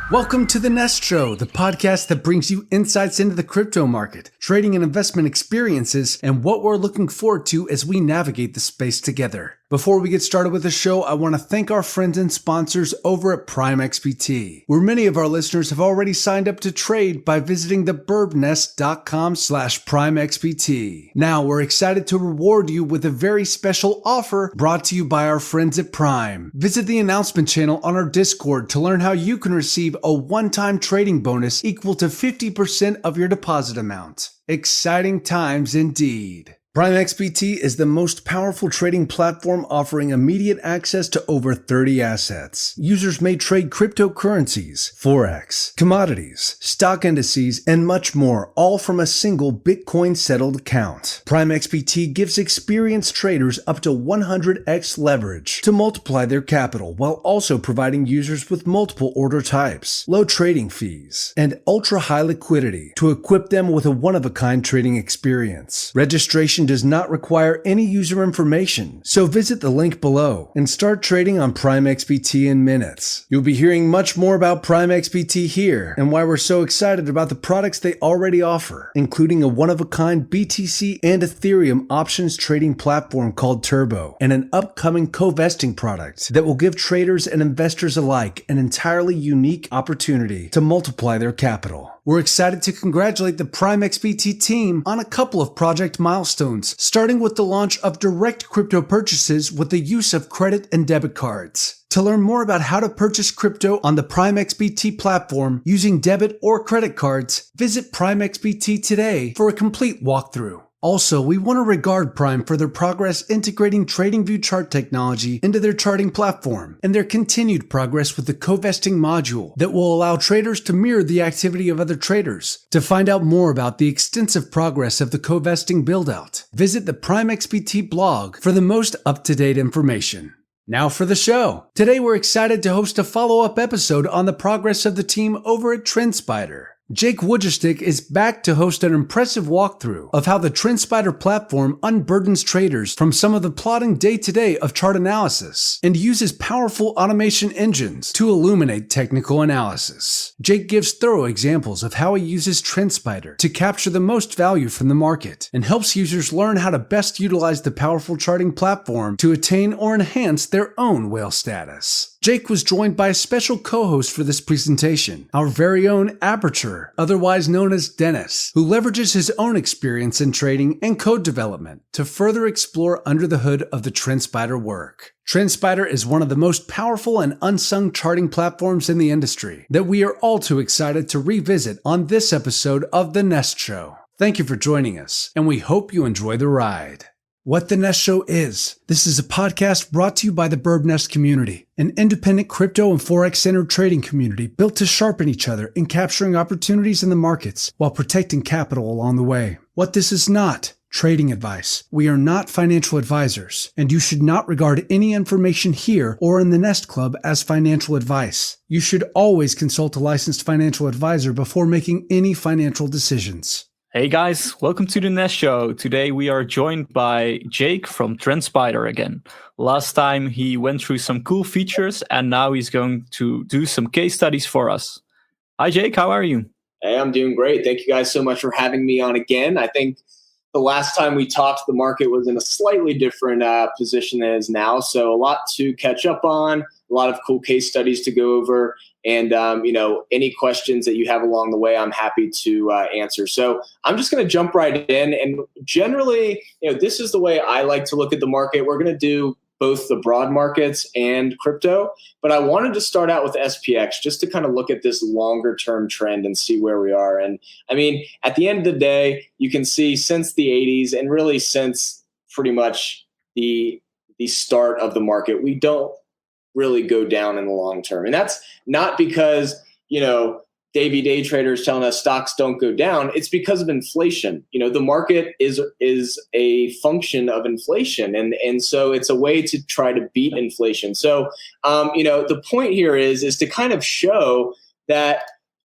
Welcome to The Nest Show, the podcast that brings you insights into the crypto market, trading and investment experiences, and what we're looking forward to as we navigate the space together. Before we get started with the show, I want to thank our friends and sponsors over at Prime XBT, where many of our listeners have already signed up to trade by visiting the birbnest.com/PrimeXBT. Now, we're excited to reward you with a very special offer brought to you by our friends at Prime. Visit the announcement channel on our Discord to learn how you can receive a one-time trading bonus equal to 50% of your deposit amount. Exciting times indeed. Prime XBT is the most powerful trading platform offering immediate access to over 30 assets. Users may trade cryptocurrencies, forex, commodities, stock indices, and much more, all from a single Bitcoin-settled account. Prime XBT gives experienced traders up to 100x leverage to multiply their capital, while also providing users with multiple order types, low trading fees, and ultra-high liquidity to equip them with a one-of-a-kind trading experience. Registration does not require any user information, so visit the link below and start trading on Prime XBT in minutes. You'll be hearing much more about Prime XBT here and why we're so excited about the products they already offer, including a one-of-a-kind BTC and Ethereum options trading platform called Turbo, and an upcoming co-vesting product that will give traders and investors alike an entirely unique opportunity to multiply their capital. We're excited to congratulate the Prime XBT team on a couple of project milestones, starting with the launch of direct crypto purchases with the use of credit and debit cards. To learn more about how to purchase crypto on the Prime XBT platform using debit or credit cards, visit Prime XBT today for a complete walkthrough. Also, we want to regard Prime for their progress integrating TradingView chart technology into their charting platform, and their continued progress with the co-vesting module that will allow traders to mirror the activity of other traders. To find out more about the extensive progress of the co-vesting build-out, visit the Prime XBT blog for the most up-to-date information. Now for the show. Today we're excited to host a follow-up episode on the progress of the team over at TrendSPIDER. Jake Wojcicki is back to host an impressive walkthrough of how the TrendSPIDER platform unburdens traders from some of the plodding day-to-day of chart analysis and uses powerful automation engines to illuminate technical analysis. Jake gives thorough examples of how he uses TrendSPIDER to capture the most value from the market and helps users learn how to best utilize the powerful charting platform to attain or enhance their own whale status. Jake was joined by a special co-host for this presentation, our very own Aperture, otherwise known as Dennis, who leverages his own experience in trading and code development to further explore under the hood of the TrendSPIDER work. TrendSPIDER is one of the most powerful and unsung charting platforms in the industry that we are all too excited to revisit on this episode of The Nest Show. Thank you for joining us, and we hope you enjoy the ride. What The Nest Show is. This is a podcast brought to you by the Birb Nest community, an independent crypto and forex-centered trading community built to sharpen each other in capturing opportunities in the markets while protecting capital along the way. What this is not: trading advice. We are not financial advisors, and you should not regard any information here or in the Nest Club as financial advice. You should always consult a licensed financial advisor before making any financial decisions. Hey guys, welcome to the Nest Show. Today we are joined by Jake from TrendSPIDER again. Last time he went through some cool features and now he's going to do some case studies for us. Hi Jake, how are you? Hey, I'm doing great. Thank you guys so much for having me on again. I think the last time we talked, the market was in a slightly different position than it is now. So a lot to catch up on, a lot of cool case studies to go over. And, any questions that you have along the way, I'm happy to answer. So I'm just going to jump right in. And generally, this is the way I like to look at the market. We're going to do both the broad markets and crypto. But I wanted to start out with SPX just to kind of look at this longer term trend and see where we are. And I mean, at the end of the day, you can see since the 80s and really since pretty much the start of the market, we don't really go down in the long term. And that's not because, day traders telling us stocks don't go down. It's because of inflation. The market is a function of inflation. And so it's a way to try to beat inflation. So, the point here is to kind of show that,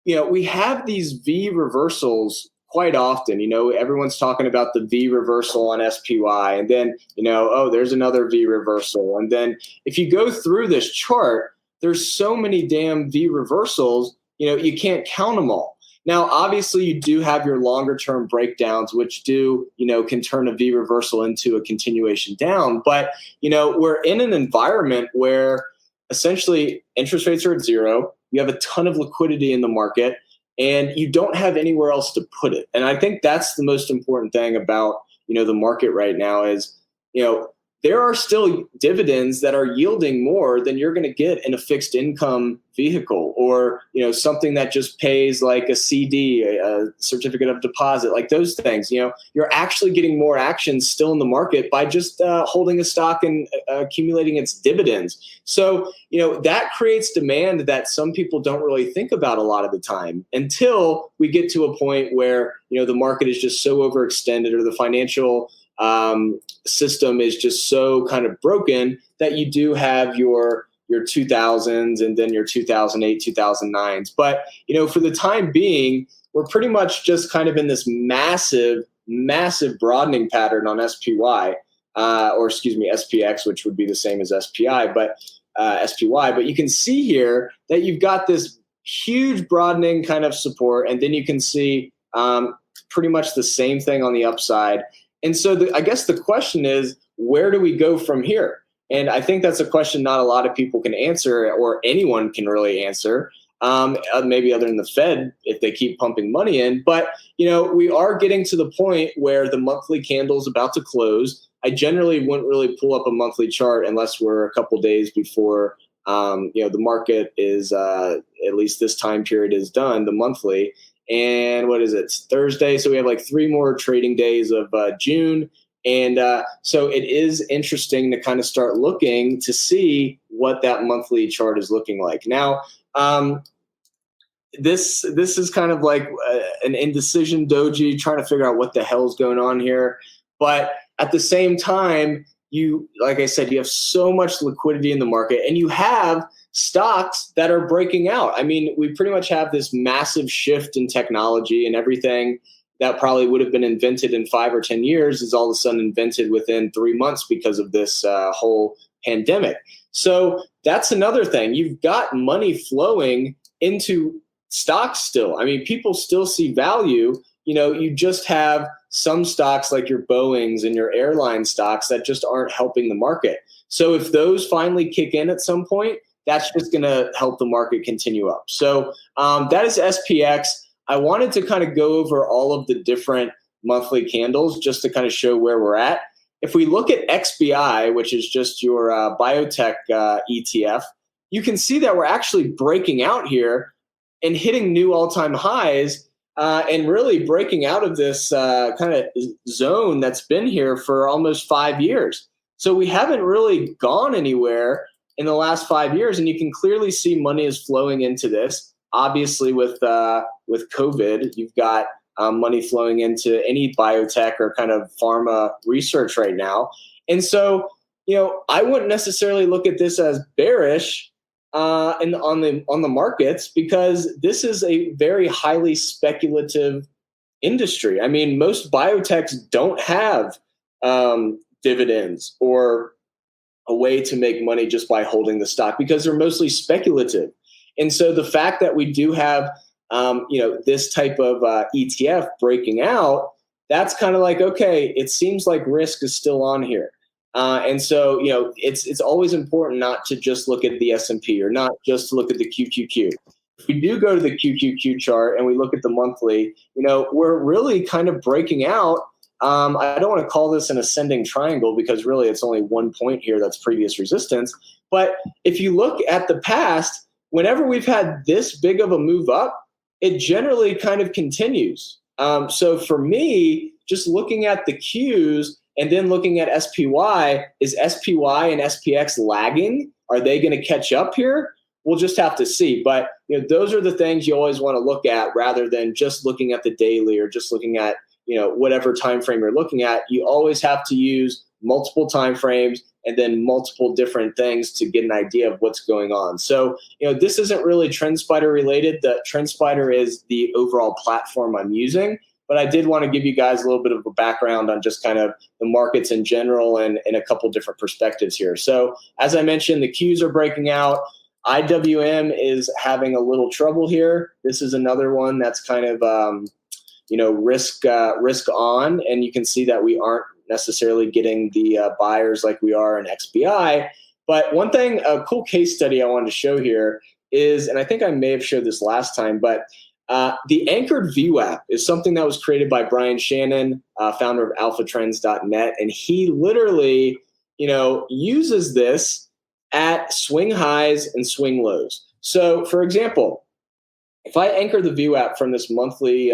we have these V reversals quite often. Everyone's talking about the V reversal on SPY, and then, there's another V reversal. And then if you go through this chart, there's so many damn V reversals you can't count them all. Now, obviously, you do have your longer term breakdowns, which can turn a V reversal into a continuation down. But, we're in an environment where essentially interest rates are at zero. You have a ton of liquidity in the market, and you don't have anywhere else to put it. And I think that's the most important thing about, the market right now is, there are still dividends that are yielding more than you're going to get in a fixed income vehicle, or, something that just pays like a CD, a certificate of deposit, like those things. You're actually getting more action still in the market by just holding a stock and accumulating its dividends. So, that creates demand that some people don't really think about a lot of the time, until we get to a point where, the market is just so overextended, or the financial system is just so kind of broken that you do have your 2000s and then your 2008, 2009s. But, for the time being, we're pretty much just kind of in this massive broadening pattern on SPY, SPX, which would be the same as SPI, but SPY. But you can see here that you've got this huge broadening kind of support, and then you can see pretty much the same thing on the upside. And so I guess the question is, where do we go from here? And I think that's a question not a lot of people can answer, or anyone can really answer, maybe other than the Fed if they keep pumping money in. But, we are getting to the point where the monthly candle is about to close. I generally wouldn't really pull up a monthly chart unless we're a couple days before, the market is, at least this time period is done, the monthly. And what is it? It's Thursday. So we have like 3 more trading days of June. And so it is interesting to kind of start looking to see what that monthly chart is looking like. Now, this is kind of like an indecision doji, trying to figure out what the hell's going on here. But at the same time, like I said, you have so much liquidity in the market, and you have stocks that are breaking out. I mean, we pretty much have this massive shift in technology, and everything that probably would have been invented in 5 or 10 years is all of a sudden invented within 3 months because of this whole pandemic. So that's another thing. You've got money flowing into stocks still. I mean, people still see value. You just have some stocks like your Boeings and your airline stocks that just aren't helping the market. So if those finally kick in at some point, that's just going to help the market continue up. So that is SPX. I wanted to kind of go over all of the different monthly candles just to kind of show where we're at. If we look at XBI, which is just your biotech ETF, you can see that we're actually breaking out here and hitting new all-time highs, and really breaking out of this kind of zone that's been here for almost 5 years. So we haven't really gone anywhere in the last 5 years, and you can clearly see money is flowing into this. Obviously, with COVID, you've got money flowing into any biotech or kind of pharma research right now. And so, I wouldn't necessarily look at this as bearish on the markets, because this is a very highly speculative industry. I mean, most biotechs don't have dividends or a way to make money just by holding the stock, because they're mostly speculative. And so the fact that we do have, this type of ETF breaking out, that's kind of like, okay, it seems like risk is still on here. And so, it's always important not to just look at the S&P, or not just to look at the QQQ. If we do go to the QQQ chart and we look at the monthly, we're really kind of breaking out. I don't want to call this an ascending triangle, because really it's only one point here that's previous resistance. But if you look at the past, whenever we've had this big of a move up, it generally kind of continues. So for me, just looking at the Qs and then looking at SPY, is SPY and SPX lagging? Are they going to catch up here? We'll just have to see. But those are the things you always want to look at, rather than just looking at the daily or just looking at whatever time frame you're looking at. You always have to use multiple time frames and then multiple different things to get an idea of what's going on. So, this isn't really TrendSpider related. The TrendSpider is the overall platform I'm using, but I did want to give you guys a little bit of a background on just kind of the markets in general and a couple different perspectives here. So as I mentioned, the Qs are breaking out. IWM is having a little trouble here. This is another one that's kind of risk on, and you can see that we aren't necessarily getting the buyers like we are in XBI. But one thing, a cool case study I wanted to show here is, and I think I may have showed this last time, but the anchored VWAP is something that was created by Brian Shannon, founder of alphatrends.net, and he literally, uses this at swing highs and swing lows. So, for example, if I anchor the VWAP from this monthly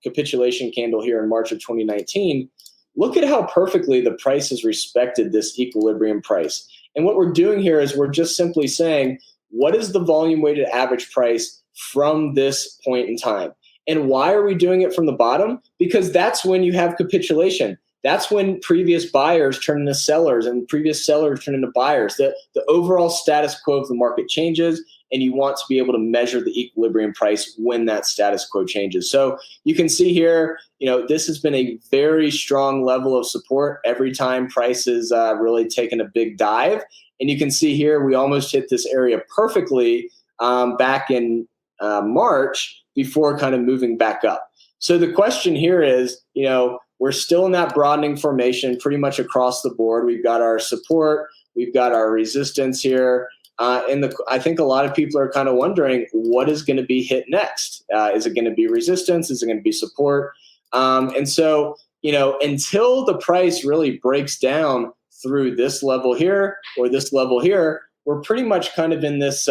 capitulation candle here in March of 2019, look at how perfectly the price has respected this equilibrium price. And what we're doing here is we're just simply saying, what is the volume weighted average price from this point in time? And why are we doing it from the bottom? Because that's when you have capitulation. That's when previous buyers turn into sellers and previous sellers turn into buyers. The overall status quo of the market changes, and you want to be able to measure the equilibrium price when that status quo changes. So you can see here, this has been a very strong level of support every time price is really taken a big dive. And you can see here, we almost hit this area perfectly back in March before kind of moving back up. So the question here is, we're still in that broadening formation pretty much across the board. We've got our support, we've got our resistance here. I think a lot of people are kind of wondering what is going to be hit next. Is it going to be resistance? Is it going to be support? And so, until the price really breaks down through this level here or this level here, we're pretty much kind of in this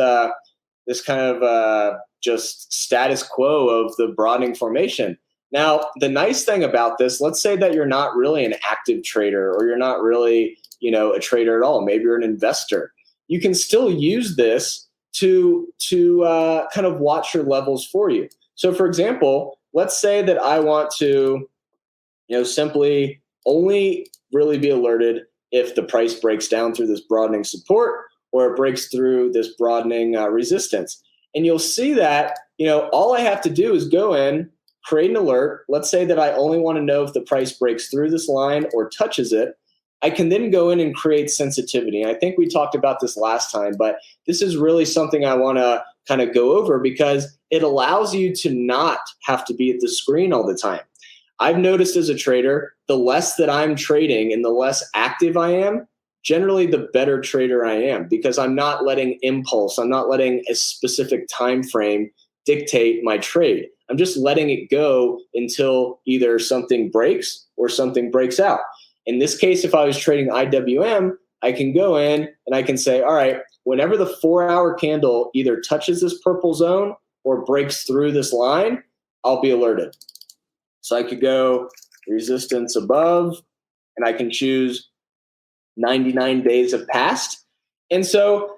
just status quo of the broadening formation. Now, the nice thing about this, let's say that you're not really an active trader, or you're not really, a trader at all. Maybe you're an investor. You can still use this to kind of watch your levels for you. So, for example, let's say that I want to, simply only really be alerted if the price breaks down through this broadening support or it breaks through this broadening resistance. And you'll see that, all I have to do is go in, create an alert. Let's say that I only want to know if the price breaks through this line or touches it. I can then go in and create sensitivity. And I think we talked about this last time, but this is really something I want to kind of go over because it allows you to not have to be at the screen all the time. I've noticed as a trader, the less that I'm trading and the less active I am, generally the better trader I am, because I'm not letting impulse, I'm not letting a specific time frame dictate my trade. I'm just letting it go until either something breaks or something breaks out. In this case, if I was trading IWM, I can go in and I can say, all right, whenever the 4-hour candle either touches this purple zone or breaks through this line, I'll be alerted. So I could go resistance above, and I can choose 99 days have passed. And so,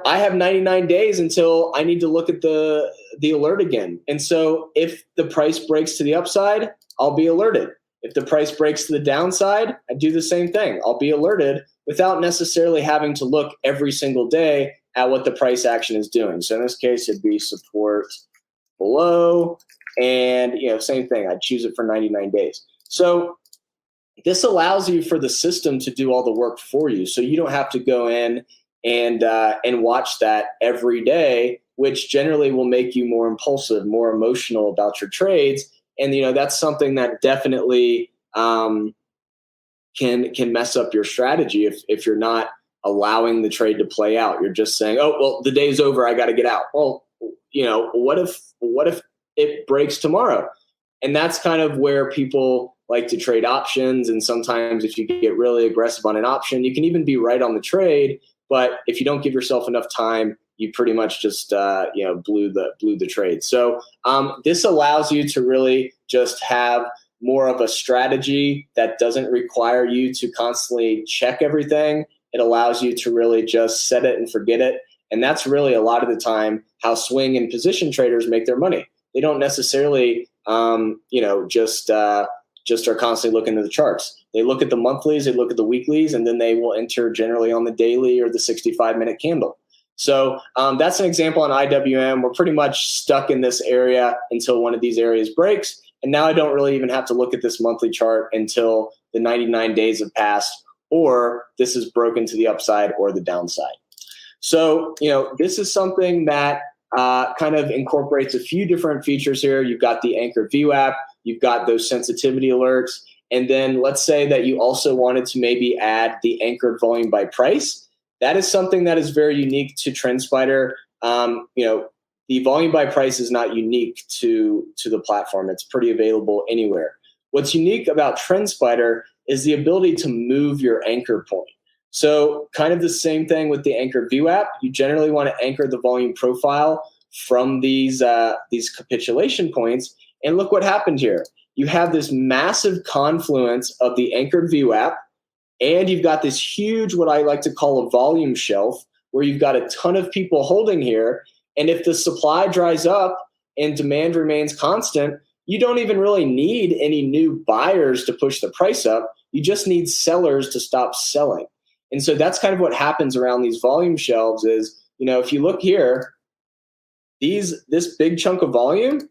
I have 99 days until I need to look at the alert again. And so if the price breaks to the upside, I'll be alerted. If the price breaks to the downside, I do the same thing. I'll be alerted without necessarily having to look every single day at what the price action is doing. So in this case, it'd be support below, and same thing. I'd choose it for 99 days. So this allows you for the system to do all the work for you. So you don't have to go in and watch that every day, which generally will make you more impulsive, more emotional about your trades. And that's something that definitely can mess up your strategy if you're not allowing the trade to play out. You're just saying, oh well, the day's over, I got to get out. Well, what if it breaks tomorrow? And that's kind of where people like to trade options. And sometimes if you get really aggressive on an option, you can even be right on the trade. But if you don't give yourself enough time, you pretty much just blew the trade. So this allows you to really just have more of a strategy that doesn't require you to constantly check everything. It allows you to really just set it and forget it. And that's really a lot of the time how swing and position traders make their money. They don't necessarily just are constantly looking at the charts. They look at the monthlies, they look at the weeklies, and then they will enter generally on the daily or the 65-minute candle. So that's an example on IWM. We're pretty much stuck in this area until one of these areas breaks. And now I don't really even have to look at this monthly chart until the 99 days have passed, or this is broken to the upside or the downside. So, this is something that kind of incorporates a few different features here. You've got the anchored VWAP, you've got those sensitivity alerts, and then let's say that you also wanted to maybe add the anchored volume by price. That is something that is very unique to TrendSpider. The volume by price is not unique to the platform. It's pretty available anywhere. What's unique about TrendSpider is the ability to move your anchor point. So kind of the same thing with the anchored VWAP. You generally want to anchor the volume profile from these capitulation points. And look what happened here. You have this massive confluence of the anchored VWAP, and you've got this huge, what I like to call a volume shelf, where you've got a ton of people holding here. And if the supply dries up and demand remains constant, you don't even really need any new buyers to push the price up. You just need sellers to stop selling. And so that's kind of what happens around these volume shelves is, if you look here, this big chunk of volume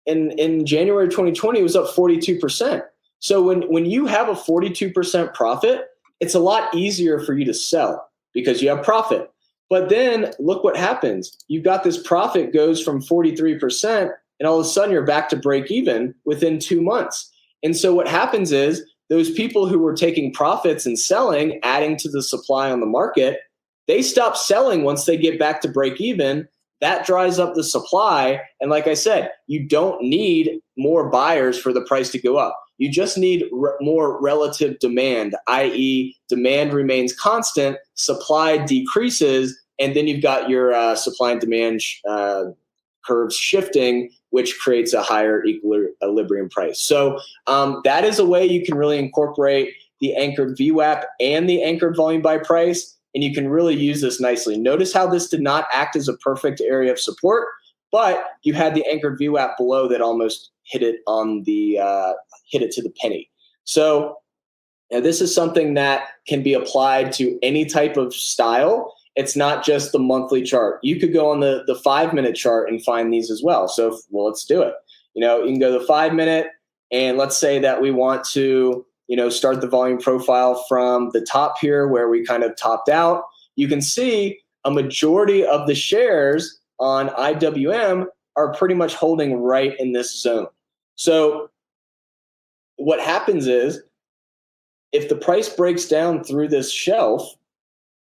in January 2020 was up 42%. So when you have a 42% profit, it's a lot easier for you to sell because you have profit. But then look what happens. You've got this profit goes from 43%, and all of a sudden you're back to break even within 2 months. And so what happens is those people who were taking profits and selling, adding to the supply on the market, they stop selling once they get back to break even. That dries up the supply. And like I said, you don't need more buyers for the price to go up. You just need more relative demand, i.e. demand remains constant, supply decreases, and then you've got your supply and demand curves shifting, which creates a higher equilibrium price. So that is a way you can really incorporate the anchored VWAP and the anchored volume by price, and you can really use this nicely. Notice how this did not act as a perfect area of support, but you had the anchored VWAP below that almost hit it to the penny. So this is something that can be applied to any type of style. It's not just the monthly chart. You could go on the 5-minute chart and find these as well. So, let's do it. You can go the 5-minute, and let's say that we want to, start the volume profile from the top here where we kind of topped out. You can see a majority of the shares on IWM are pretty much holding right in this zone. So what happens is if the price breaks down through this shelf,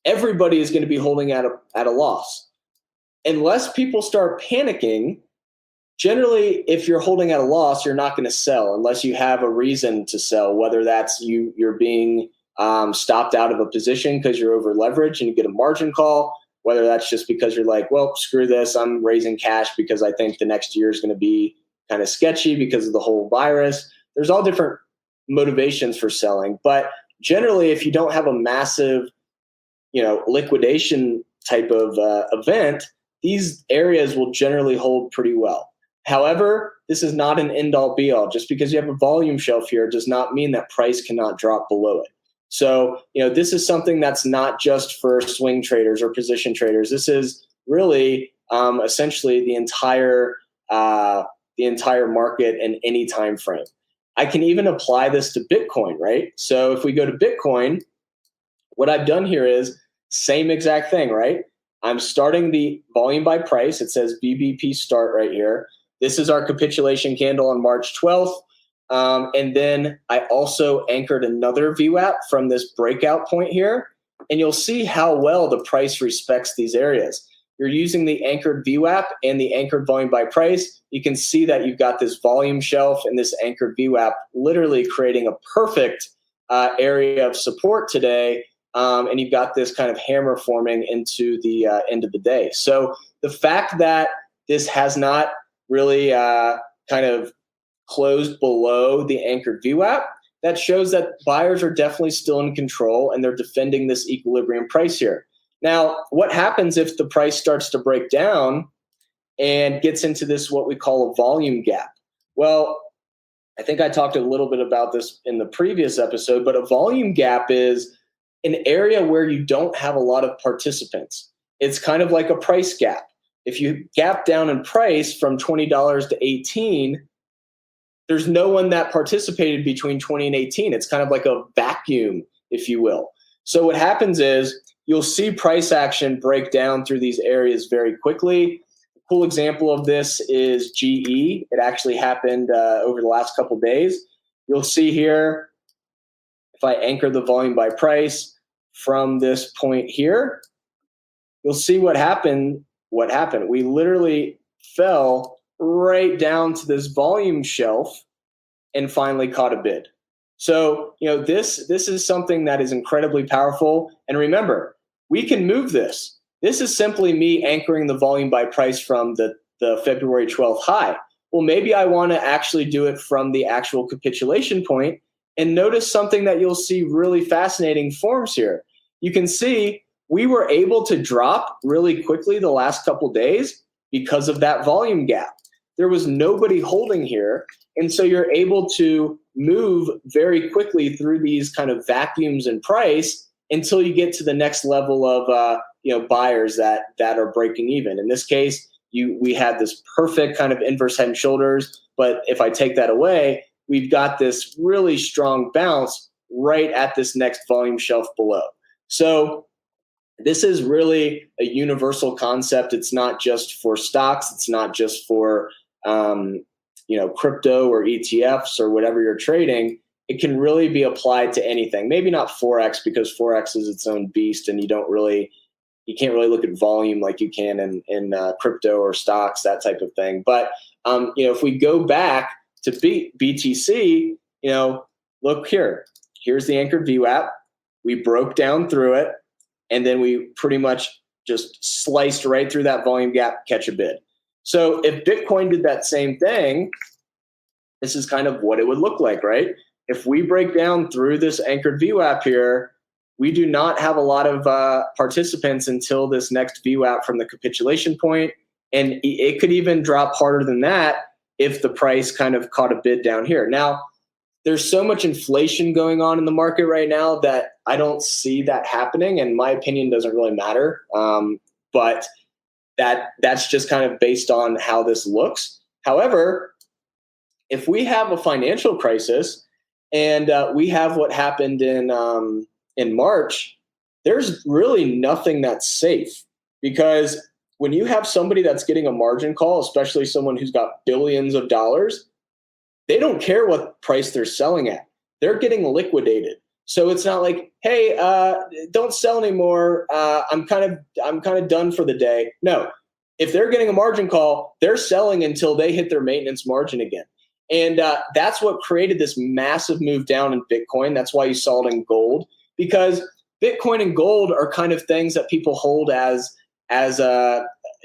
everybody is going to be holding at a loss. Unless people start panicking, generally, if you're holding at a loss, you're not going to sell unless you have a reason to sell, whether that's you're being stopped out of a position because you're over leveraged and you get a margin call, whether that's just because you're like, well, screw this, I'm raising cash because I think the next year is going to be kind of sketchy because of the whole virus. There's all different motivations for selling. But generally, if you don't have a massive liquidation type of event, these areas will generally hold pretty well. However, this is not an end-all be-all. Just because you have a volume shelf here does not mean that price cannot drop below it. So, this is something that's not just for swing traders or position traders. This is really essentially the entire market in any time frame. I can even apply this to Bitcoin, right? So if we go to Bitcoin, what I've done here is same exact thing, right? I'm starting the volume by price. It says BBP start right here. This is our capitulation candle on March 12th. And then I also anchored another VWAP from this breakout point here. And you'll see how well the price respects these areas. You're using the anchored VWAP and the anchored volume by price. You can see that you've got this volume shelf and this anchored VWAP literally creating a perfect area of support today. And you've got this kind of hammer forming into the end of the day. So the fact that this has not really kind of closed below the anchored VWAP, that shows that buyers are definitely still in control and they're defending this equilibrium price here. Now, what happens if the price starts to break down and gets into this, what we call a volume gap? Well, I think I talked a little bit about this in the previous episode, but a volume gap is an area where you don't have a lot of participants. It's kind of like a price gap. If you gap down in price from $20 to $18, there's no one that participated between 20 and 18. It's kind of like a vacuum, if you will. So what happens is you'll see price action break down through these areas very quickly. A cool example of this is GE. It actually happened over the last couple of days. You'll see here, if I anchor the volume by price from this point here, you'll see what happened. We literally fell right down to this volume shelf and finally caught a bid. So, this is something that is incredibly powerful. And remember, we can move this. This is simply me anchoring the volume by price from the February 12th high. Well, maybe I want to actually do it from the actual capitulation point. And notice something that you'll see really fascinating forms here. You can see we were able to drop really quickly the last couple days because of that volume gap. There was nobody holding here. And so you're able to move very quickly through these kind of vacuums in price until you get to the next level of buyers that are breaking even. In this case, we had this perfect kind of inverse head and shoulders. But if I take that away, we've got this really strong bounce right at this next volume shelf below. So this is really a universal concept. It's not just for stocks. It's not just for crypto or ETFs or whatever you're trading. It can really be applied to anything. Maybe not Forex, because Forex is its own beast, and you can't really look at volume like you can in crypto or stocks, that type of thing. But if we go back to BTC, look here. Here's the anchored VWAP. We broke down through it, and then we pretty much just sliced right through that volume gap, catch a bid. So if Bitcoin did that same thing, this is kind of what it would look like, right? If we break down through this anchored VWAP here, we do not have a lot of participants until this next VWAP from the capitulation point. And it could even drop harder than that if the price kind of caught a bid down here. Now, there's so much inflation going on in the market right now that I don't see that happening. And my opinion doesn't really matter. But that's just kind of based on how this looks. However, if we have a financial crisis and we have what happened in March, there's really nothing that's safe, because when you have somebody that's getting a margin call, especially someone who's got billions of dollars, they don't care what price they're selling at. They're getting liquidated. So it's not like, hey, don't sell anymore. I'm kind of done for the day. No, if they're getting a margin call, they're selling until they hit their maintenance margin again. And that's what created this massive move down in Bitcoin. That's why you saw it in gold, because Bitcoin and gold are kind of things that people hold as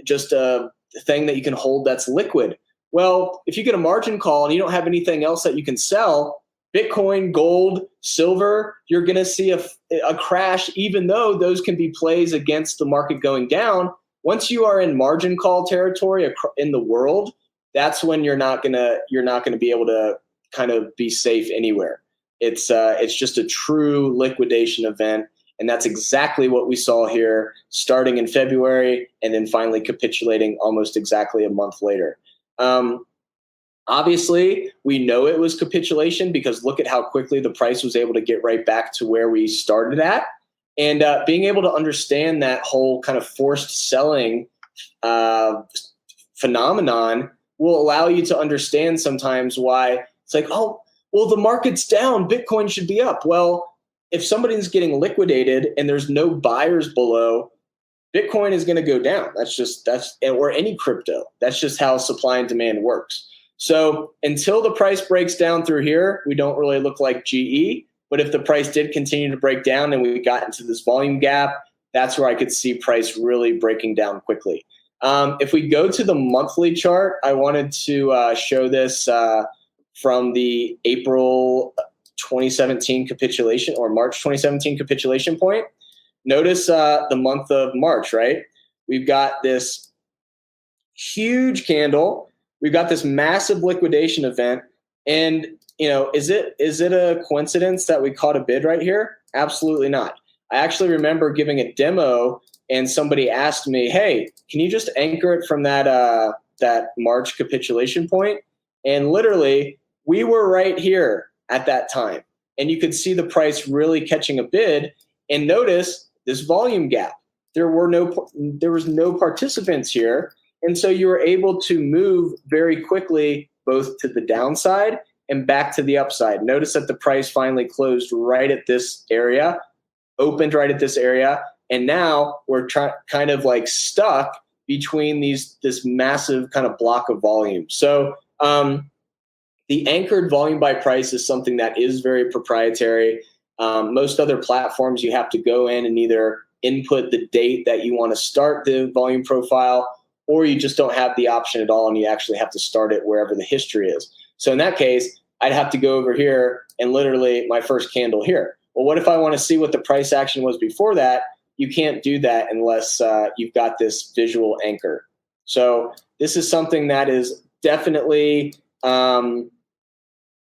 just a thing that you can hold that's liquid. Well, if you get a margin call and you don't have anything else that you can sell, Bitcoin, gold, silver, you're going to see a crash, even though those can be plays against the market going down. Once you are in margin call territory in the world, that's when you're not gonna be able to kind of be safe anywhere. It's just a true liquidation event, and that's exactly what we saw here, starting in February and then finally capitulating almost exactly a month later. Obviously, we know it was capitulation because look at how quickly the price was able to get right back to where we started at. And being able to understand that whole kind of forced selling phenomenon will allow you to understand sometimes why it's like, oh, well, the market's down, Bitcoin should be up. Well, if somebody's getting liquidated and there's no buyers below, Bitcoin is going to go down. Or any crypto. That's just how supply and demand works. So until the price breaks down through here, we don't really look like GE. But if the price did continue to break down and we got into this volume gap, that's where I could see price really breaking down quickly. If we go to the monthly chart, I wanted to show this from the April 2017 capitulation or March 2017 capitulation point. Notice the month of March, right? We've got this huge candle. We've got this massive liquidation event. And, is it a coincidence that we caught a bid right here? Absolutely not. I actually remember giving a demo and somebody asked me, hey, can you just anchor it from that March capitulation point? And literally, we were right here at that time. And you could see the price really catching a bid. And notice this volume gap. There was no participants here. And so you were able to move very quickly both to the downside and back to the upside. Notice that the price finally closed right at this area, opened right at this area, and now we're kind of like stuck between this massive kind of block of volume. So the anchored volume by price is something that is very proprietary. Most other platforms, you have to go in and either input the date that you want to start the volume profile, or you just don't have the option at all and you actually have to start it wherever the history is. So in that case, I'd have to go over here and literally my first candle here. Well, what if I want to see what the price action was before that? You can't do that unless you've got this visual anchor. So this is something that is definitely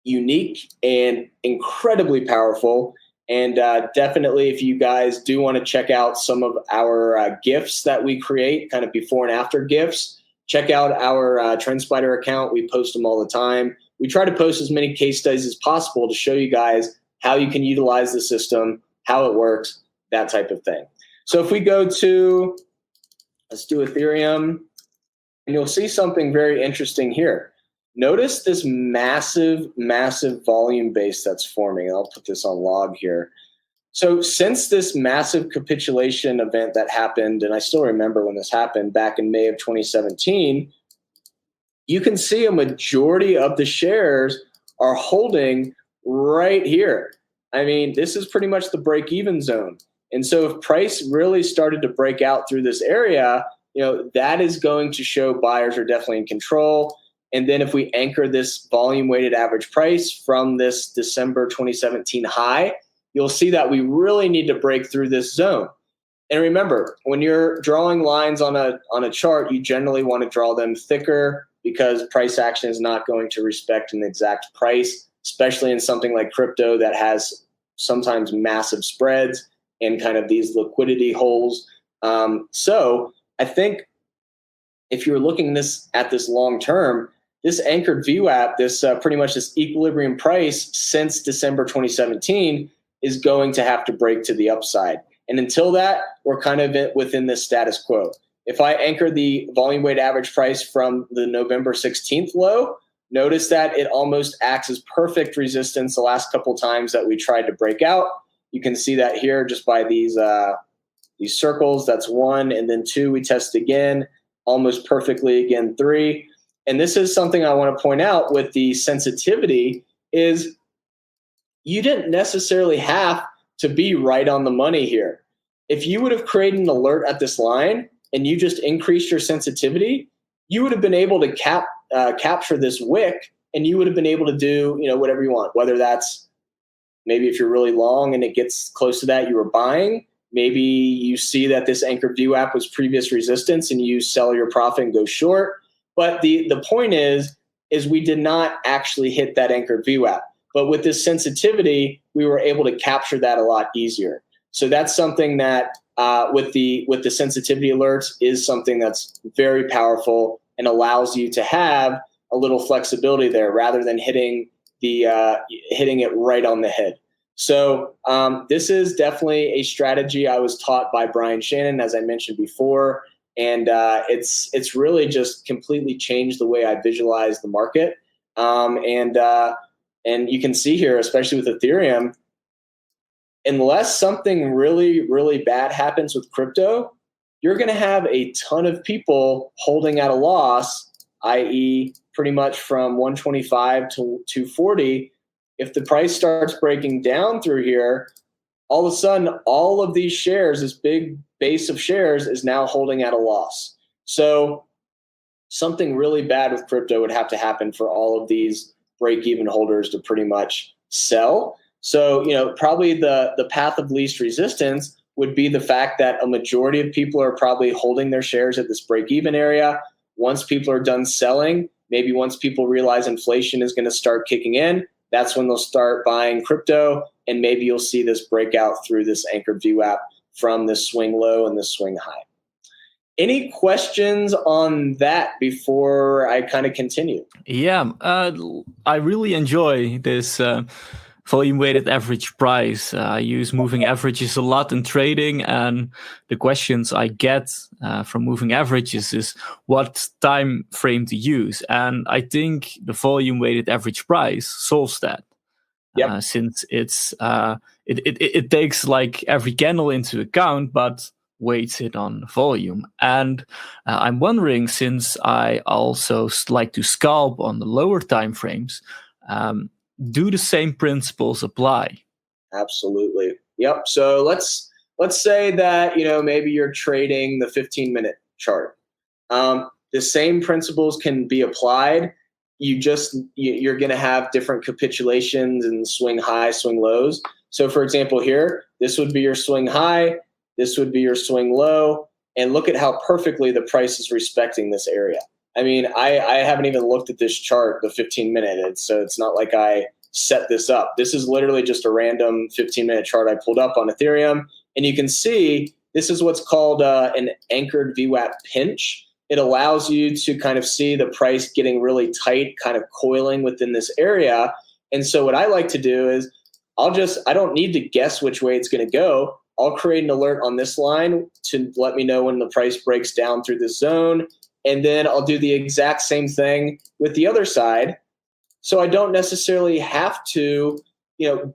unique and incredibly powerful. And definitely, if you guys do want to check out some of our GIFs that we create, kind of before and after GIFs, check out our TrendSPIDER account. We post them all the time. We try to post as many case studies as possible to show you guys how you can utilize the system, how it works, that type of thing. So if we go to, let's do Ethereum, and you'll see something very interesting here. Notice this massive, massive volume base that's forming. I'll put this on log here. So since this massive capitulation event that happened, and I still remember when this happened back in May of 2017, you can see a majority of the shares are holding right here. I mean, this is pretty much the break-even zone. And so if price really started to break out through this area, that is going to show buyers are definitely in control. And then if we anchor this volume weighted average price from this December 2017 high, you'll see that we really need to break through this zone. And remember, when you're drawing lines on a chart, you generally want to draw them thicker because price action is not going to respect an exact price, especially in something like crypto that has sometimes massive spreads and kind of these liquidity holes. So I think if you're looking at this long term, this anchored VWAP, this pretty much this equilibrium price since December 2017 is going to have to break to the upside. And until that, we're kind of within this status quo. If I anchor the volume weighted average price from the November 16th low, notice that it almost acts as perfect resistance the last couple times that we tried to break out. You can see that here just by these circles. That's 1, and then 2 we test again, almost perfectly again 3. And this is something I want to point out with the sensitivity is you didn't necessarily have to be right on the money here. If you would have created an alert at this line and you just increased your sensitivity, you would have been able to capture this wick, and you would have been able to do whatever you want, whether that's maybe if you're really long and it gets close to that, you were buying. Maybe you see that this anchored VWAP was previous resistance and you sell your profit and go short. But the point is we did not actually hit that anchored VWAP. But with this sensitivity, we were able to capture that a lot easier. So that's something that with the sensitivity alerts is something that's very powerful and allows you to have a little flexibility there rather than hitting it right on the head. So this is definitely a strategy I was taught by Brian Shannon, as I mentioned before. And it's really just completely changed the way I visualize the market. And you can see here, especially with Ethereum, unless something really, really bad happens with crypto, you're going to have a ton of people holding at a loss, i.e. pretty much from 125 to 240. If the price starts breaking down through here, all of a sudden, all of these shares, this big base of shares, is now holding at a loss. So something really bad with crypto would have to happen for all of these break-even holders to pretty much sell. So, probably the path of least resistance would be the fact that a majority of people are probably holding their shares at this break-even area. Once people are done selling, maybe once people realize inflation is going to start kicking in, that's when they'll start buying crypto, and maybe you'll see this breakout through this anchored VWAP from this swing low and this swing high. Any questions on that before I kind of continue? Yeah, I really enjoy this volume weighted average price. I use moving averages a lot in trading, and the questions I get from moving averages is what time frame to use. And I think the volume weighted average price solves that. Yep. Since it takes like every candle into account, but weights it on volume. And I'm wondering, since I also like to scalp on the lower time frames, do the same principles apply? Absolutely. Yep. So let's say that, maybe you're trading the 15-minute chart. The same principles can be applied. You're going to have different capitulations and swing high, swing lows. So for example, here, this would be your swing high, this would be your swing low, and look at how perfectly the price is respecting this area. I mean, I haven't even looked at this chart, the 15-minute, so it's not like I set this up. This is literally just a random 15-minute chart I pulled up on Ethereum, and you can see this is what's called an anchored VWAP pinch. It allows you to kind of see the price getting really tight, kind of coiling within this area. And so what I like to do is I don't need to guess which way it's going to go. I'll create an alert on this line to let me know when the price breaks down through this zone. And then I'll do the exact same thing with the other side. So I don't necessarily have to,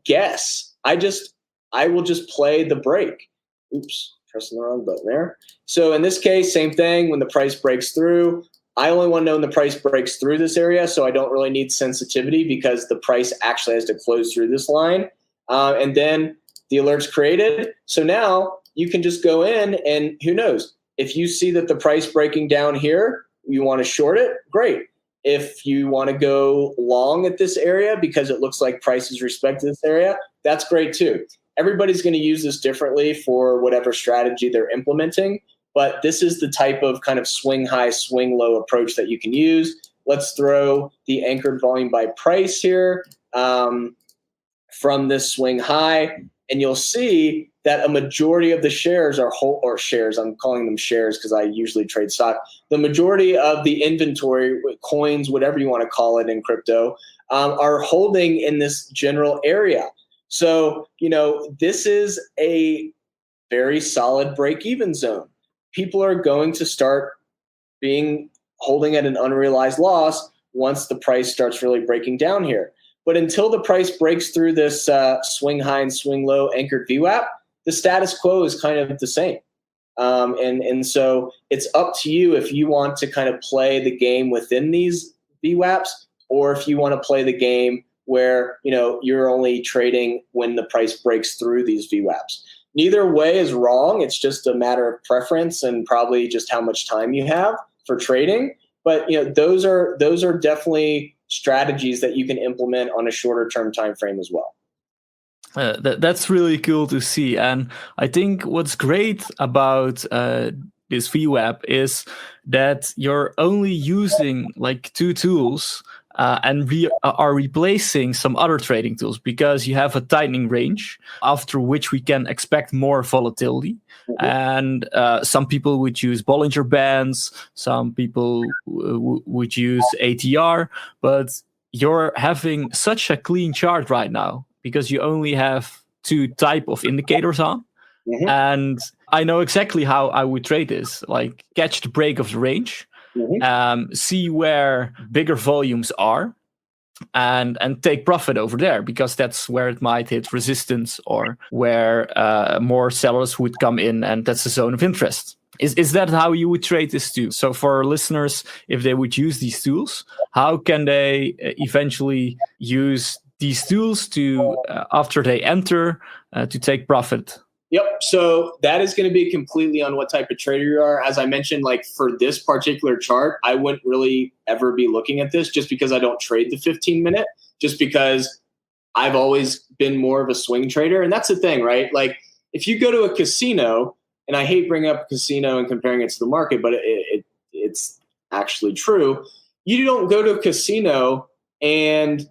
guess. I will just play the break. Oops. Pressing the wrong button there. So in this case, same thing. When the price breaks through, I only want to know when the price breaks through this area, so I don't really need sensitivity because the price actually has to close through this line. And then the alert's created. So now you can just go in and who knows? If you see that the price breaking down here, you want to short it, great. If you want to go long at this area because it looks like prices respect this area, that's great too. Everybody's going to use this differently for whatever strategy they're implementing, but this is the type of kind of swing high, swing low approach that you can use. Let's throw the anchored volume by price here from this swing high, and you'll see that a majority of the shares are shares. I'm calling them shares because I usually trade stock. The majority of the inventory, coins, whatever you want to call it in crypto, are holding in this general area. So, this is a very solid break-even zone. People are going to start holding at an unrealized loss once the price starts really breaking down here. But until the price breaks through this swing high and swing low anchored VWAP, the status quo is kind of the same. And so it's up to you if you want to kind of play the game within these VWAPs or if you want to play the game where you're only trading when the price breaks through these VWAPs. Neither way is wrong. It's just a matter of preference and probably just how much time you have for trading. But those are definitely strategies that you can implement on a shorter term time frame as well. That's really cool to see. And I think what's great about this VWAP is that you're only using like two tools and we are replacing some other trading tools because you have a tightening range after which we can expect more volatility. Mm-hmm. And some people would use Bollinger Bands, some people would use ATR, but you're having such a clean chart right now because you only have two type of indicators on. Mm-hmm. And I know exactly how I would trade this, like catch the break of the range. Mm-hmm. See where bigger volumes are and take profit over there because that's where it might hit resistance or where more sellers would come in, and that's the zone of interest. Is that how you would trade this too? So for listeners, if they would use these tools, how can they eventually use these tools to after they enter to take profit? Yep. So that is going to be completely on what type of trader you are. As I mentioned, like for this particular chart, I wouldn't really ever be looking at this just because I don't trade the 15-minute, just because I've always been more of a swing trader. And that's the thing, right? Like if you go to a casino, and I hate bringing up a casino and comparing it to the market, but it's actually true. You don't go to a casino and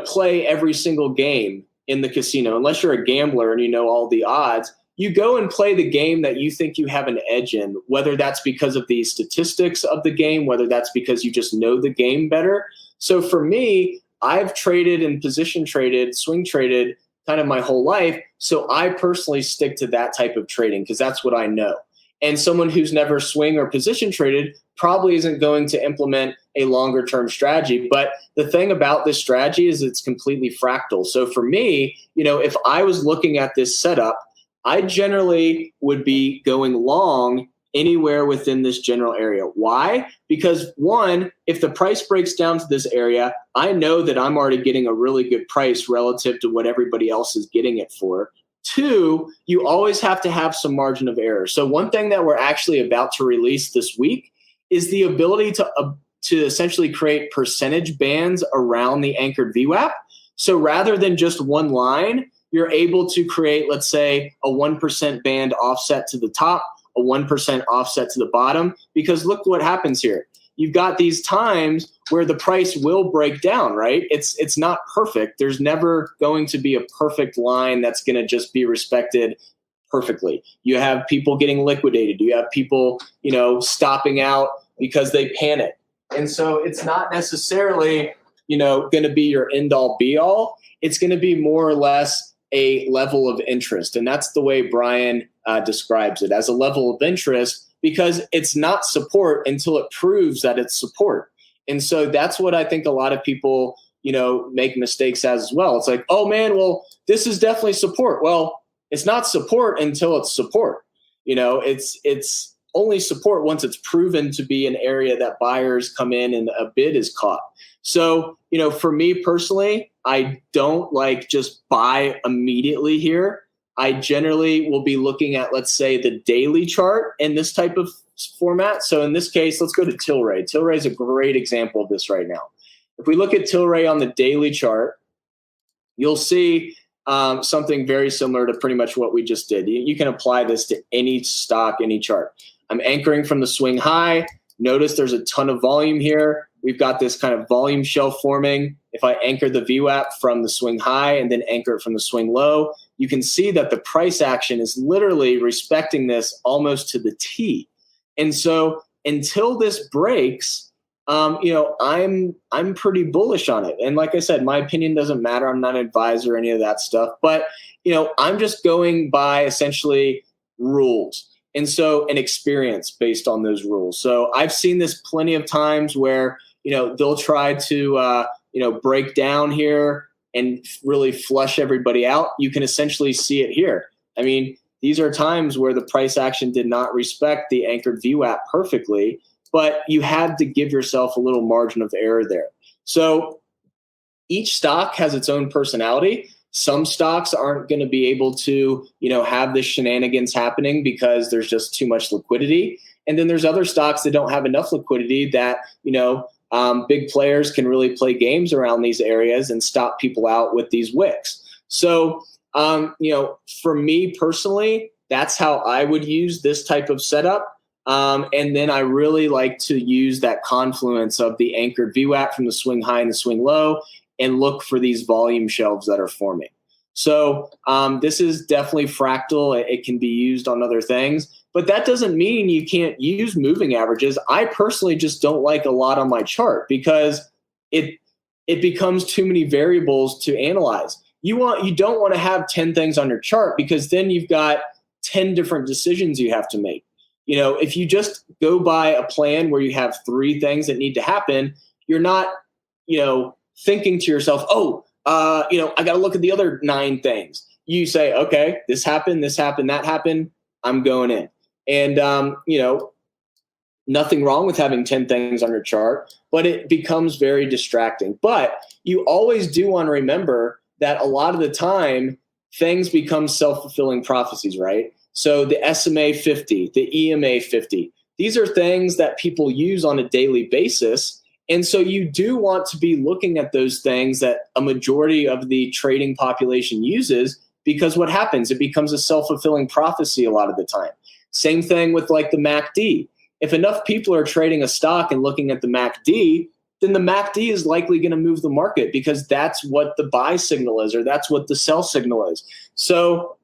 play every single game in the casino, unless you're a gambler and you know all the odds. You go and play the game that you think you have an edge in, whether that's because of the statistics of the game, whether that's because you just know the game better. So for me, I've traded and position traded, swing traded kind of my whole life. So I personally stick to that type of trading because that's what I know. And someone who's never swing or position traded probably isn't going to implement a longer term strategy. But the thing about this strategy is it's completely fractal. So for me, if I was looking at this setup, I generally would be going long anywhere within this general area. Why? Because one, if the price breaks down to this area, I know that I'm already getting a really good price relative to what everybody else is getting it for. Two, you always have to have some margin of error. So one thing that we're actually about to release this week is the ability to essentially create percentage bands around the anchored VWAP. So rather than just one line, you're able to create, let's say, a 1% band offset to the top, a 1% offset to the bottom, because look what happens here. You've got these times where the price will break down, right? It's not perfect. There's never going to be a perfect line that's going to just be respected perfectly. You have people getting liquidated. You have people, stopping out because they panic. And so it's not necessarily, going to be your end all be all. It's going to be more or less a level of interest. And that's the way Brian describes it, as a level of interest, because it's not support until it proves that it's support. And so that's what I think a lot of people, make mistakes as well. It's like, oh man, well, this is definitely support. Well, it's not support until it's support. It's only support once it's proven to be an area that buyers come in and a bid is caught. So, for me personally, I don't just buy immediately here. I generally will be looking at, let's say, the daily chart in this type of format. So in this case, let's go to Tilray. Tilray is a great example of this right now. If we look at Tilray on the daily chart, you'll see something very similar to pretty much what we just did. You can apply this to any stock, any chart. I'm anchoring from the swing high. Notice there's a ton of volume here. We've got this kind of volume shelf forming. If I anchor the VWAP from the swing high and then anchor it from the swing low, you can see that the price action is literally respecting this almost to the T. And so until this breaks, I'm pretty bullish on it. And like I said, my opinion doesn't matter. I'm not an advisor or any of that stuff. But, I'm just going by essentially rules. And so an experience based on those rules. So I've seen this plenty of times where, they'll try to, break down here and really flush everybody out. You can essentially see it here. I mean, these are times where the price action did not respect the anchored VWAP perfectly, but you had to give yourself a little margin of error there. So each stock has its own personality. Some stocks aren't going to be able to, have this shenanigans happening because there's just too much liquidity. And then there's other stocks that don't have enough liquidity that, big players can really play games around these areas and stop people out with these wicks. So, for me personally, that's how I would use this type of setup. And then I really like to use that confluence of the anchored VWAP from the swing high and the swing low and look for these volume shelves that are forming. So this is definitely fractal. It can be used on other things, but that doesn't mean you can't use moving averages. I personally just don't like a lot on my chart because it becomes too many variables to analyze. You don't want to have 10 things on your chart because then you've got 10 different decisions you have to make. If you just go by a plan where you have 3 things that need to happen, you're not, thinking to yourself, I got to look at the other 9 things. You say, okay, this happened, that happened, I'm going in. And, nothing wrong with having 10 things on your chart, but it becomes very distracting. But you always do want to remember that a lot of the time, things become self-fulfilling prophecies, right? So the SMA 50, the EMA 50, these are things that people use on a daily basis. And so you do want to be looking at those things that a majority of the trading population uses, because what happens? It becomes a self-fulfilling prophecy a lot of the time. Same thing with the MACD. If enough people are trading a stock and looking at the MACD, then the MACD is likely going to move the market because that's what the buy signal is, or that's what the sell signal is. So,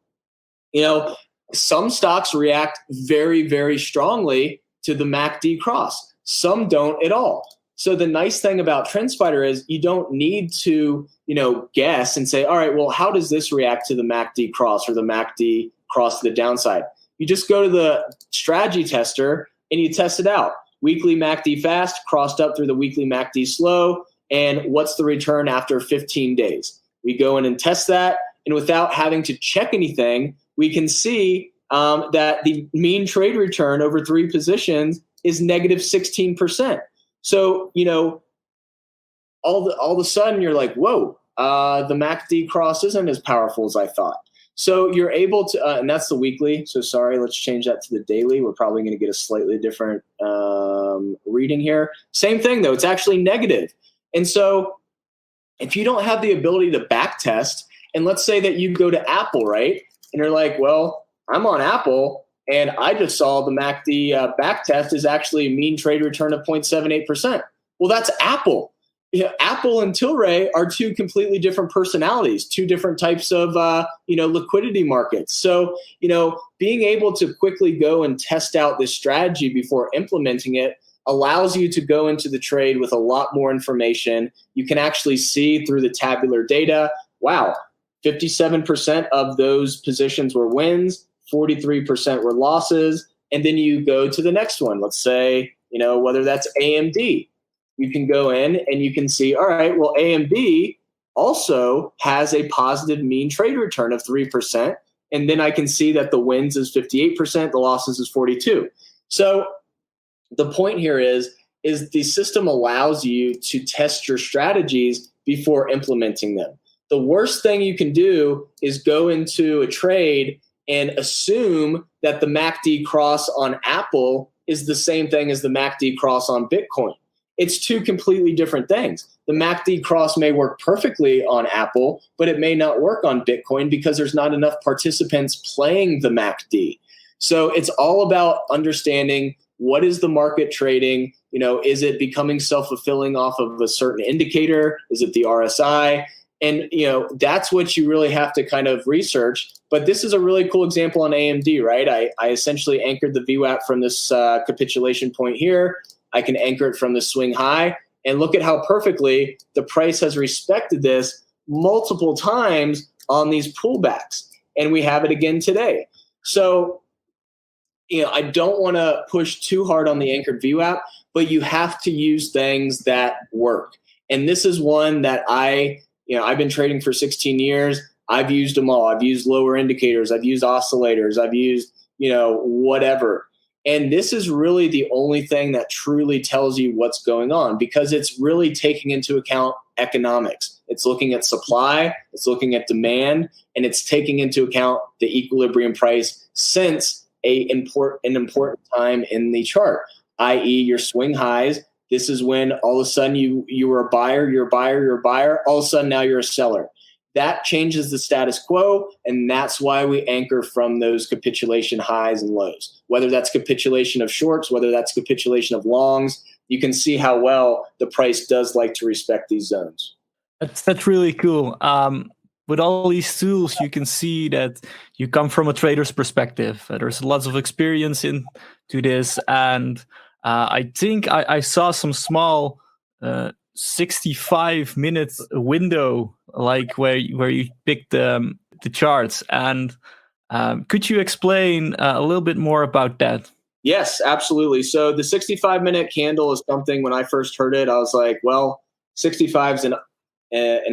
some stocks react very, very strongly to the MACD cross. Some don't at all. So the nice thing about TrendSpider is you don't need to, guess and say, all right, well, how does this react to the MACD cross or the MACD cross to the downside? You just go to the strategy tester and you test it out. Weekly MACD fast crossed up through the weekly MACD slow. And what's the return after 15 days? We go in and test that. And without having to check anything, we can see that the mean trade return over 3 positions is negative 16%. So, all of a sudden you're like, whoa, the MACD cross isn't as powerful as I thought. So you're able to, and that's the weekly. So sorry, let's change that to the daily. We're probably going to get a slightly different reading here. Same thing though, it's actually negative. And so if you don't have the ability to back test, and let's say that you go to Apple, right? And you're like, well, I'm on Apple and I just saw the MACD back test is actually a mean trade return of 0.78%. Well, that's Apple. Apple and Tilray are two completely different personalities, two different types of, liquidity markets. So, being able to quickly go and test out this strategy before implementing it allows you to go into the trade with a lot more information. You can actually see through the tabular data, wow, 57% of those positions were wins, 43% were losses. And then you go to the next one. Let's say, whether that's AMD. You can go in and you can see, all right, well, AMD also has a positive mean trade return of 3%. And then I can see that the wins is 58%, the losses is 42%. So the point here is the system allows you to test your strategies before implementing them. The worst thing you can do is go into a trade and assume that the MACD cross on Apple is the same thing as the MACD cross on Bitcoin. It's two completely different things. The MACD cross may work perfectly on Apple, but it may not work on Bitcoin because there's not enough participants playing the MACD. So it's all about understanding what is the market trading. Is it becoming self-fulfilling off of a certain indicator? Is it the RSI? And, that's what you really have to kind of research. But this is a really cool example on AMD, right? I essentially anchored the VWAP from this capitulation point here. I can anchor it from the swing high. And look at how perfectly the price has respected this multiple times on these pullbacks. And we have it again today. So, I don't want to push too hard on the anchored VWAP, but you have to use things that work. And this is one that I've been trading for 16 years. I've used them all. I've used lower indicators. I've used oscillators. I've used, whatever. And this is really the only thing that truly tells you what's going on because it's really taking into account economics. It's looking at supply, it's looking at demand, and it's taking into account the equilibrium price since an important time in the chart, i.e. your swing highs. This is when all of a sudden you were a buyer, you're a buyer, you're a buyer. All of a sudden now you're a seller. That changes the status quo, and that's why we anchor from those capitulation highs and lows. Whether that's capitulation of shorts, whether that's capitulation of longs, you can see how well the price does like to respect these zones. That's really cool. With all these tools, you can see that you come from a trader's perspective. There's lots of experience into this, and I think I saw some small 65-minute window, like where you pick the charts. And could you explain a little bit more about that? Yes, absolutely. So the 65-minute candle is something when I first heard it, I was like, well, 65 is an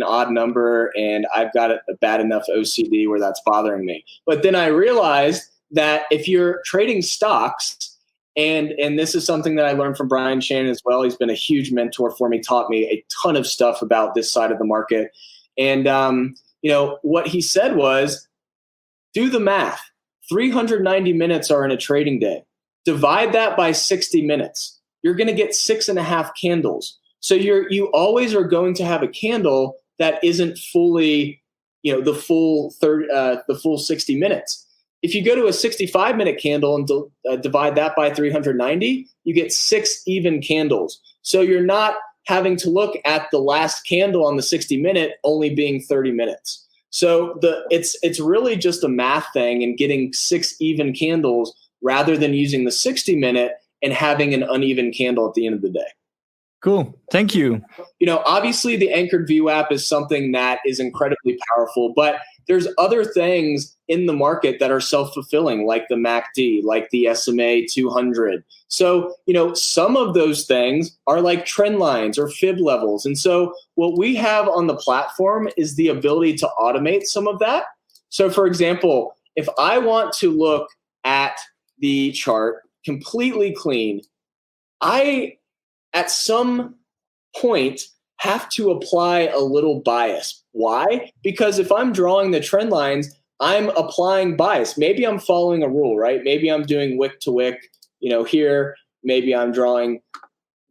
odd number, and I've got a bad enough OCD where that's bothering me. But then I realized that if you're trading stocks, and this is something that I learned from Brian Shannon as well. He's been a huge mentor for me, taught me a ton of stuff about this side of the market. And, what he said was, do the math. 390 minutes are in a trading day. Divide that by 60 minutes. You're going to get 6.5 candles. So you always are going to have a candle that isn't fully, the full 60 minutes. If you go to a 65-minute candle and divide that by 390, you get 6 even candles. So you're not having to look at the last candle on the 60-minute only being 30 minutes. So it's really just a math thing and getting 6 even candles rather than using the 60-minute and having an uneven candle at the end of the day. Cool. Thank you. Obviously the anchored VWAP is something that is incredibly powerful, but there's other things in the market that are self-fulfilling, like the MACD, like the SMA 200. So, some of those things are like trend lines or fib levels. And so what we have on the platform is the ability to automate some of that. So for example, if I want to look at the chart completely clean, I, at some point, have to apply a little bias. Why? Because if I'm drawing the trend lines, I'm applying bias. Maybe I'm following a rule, right? Maybe I'm doing wick to wick, here. Maybe I'm drawing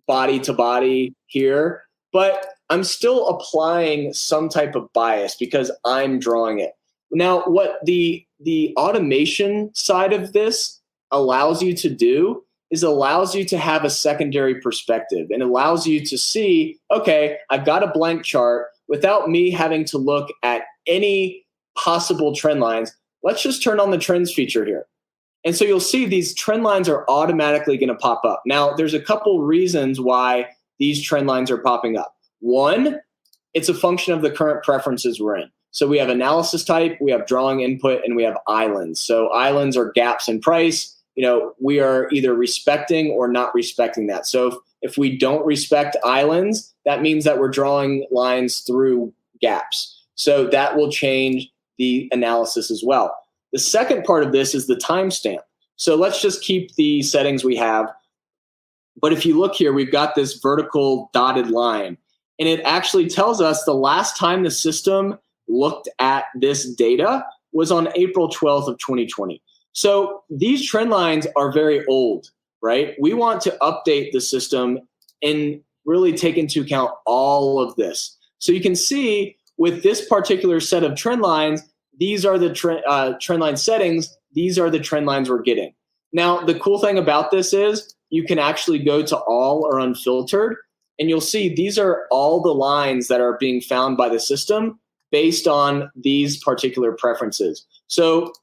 body to body here, but I'm still applying some type of bias because I'm drawing it. Now, what the automation side of this allows you to do is allows you to have a secondary perspective and allows you to see, okay, I've got a blank chart without me having to look at any possible trend lines. Let's just turn on the trends feature here. And so you'll see these trend lines are automatically going to pop up. Now, there's a couple reasons why these trend lines are popping up. One, it's a function of the current preferences we're in. So we have analysis type, we have drawing input, and we have islands. So islands are gaps in price. We are either respecting or not respecting that. So if we don't respect islands, that means that we're drawing lines through gaps. So that will change the analysis as well. The second part of this is the timestamp. So let's just keep the settings we have. But if you look here, we've got this vertical dotted line, and it actually tells us the last time the system looked at this data was on April 12th of 2020. So these trend lines are very old, right? We want to update the system and really take into account all of this. So you can see with this particular set of trend lines, these are the trend line settings. These are the trend lines we're getting. Now, the cool thing about this is you can actually go to all or unfiltered, and you'll see these are all the lines that are being found by the system based on these particular preferences. So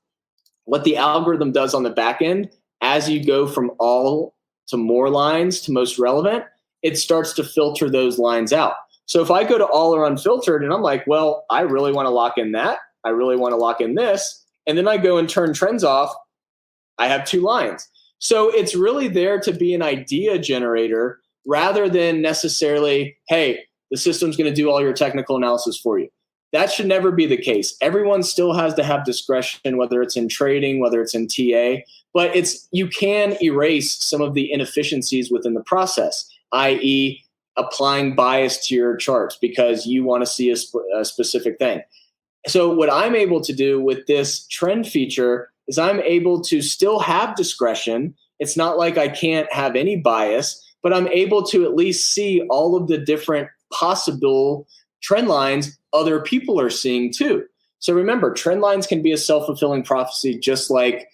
what the algorithm does on the back end, as you go from all to more lines to most relevant, it starts to filter those lines out. So if I go to all or unfiltered and I'm like, well, I really want to lock in that, I really want to lock in this, and then I go and turn trends off, I have two lines. So it's really there to be an idea generator rather than necessarily, hey, the system's going to do all your technical analysis for you. That should never be the case. Everyone still has to have discretion, whether it's in trading, whether it's in TA, but you can erase some of the inefficiencies within the process, i.e. applying bias to your charts because you want to see a specific thing. So what I'm able to do with this trend feature is I'm able to still have discretion. It's not like I can't have any bias, but I'm able to at least see all of the different possible trend lines other people are seeing too. So remember, trend lines can be a self-fulfilling prophecy, just like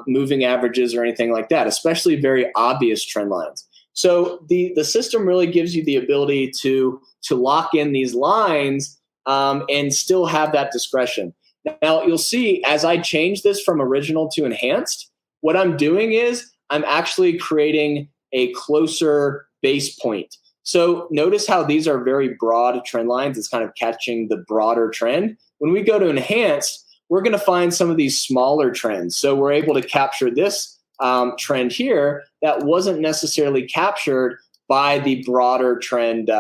moving averages or anything like that, especially very obvious trend lines. So the system really gives you the ability to lock in these lines and still have that discretion. Now you'll see as I change this from original to enhanced, what I'm doing is I'm actually creating a closer base point. So notice how these are very broad trend lines. It's kind of catching the broader trend. When we go to enhanced, we're going to find some of these smaller trends. So we're able to capture this trend here that wasn't necessarily captured by the broader trend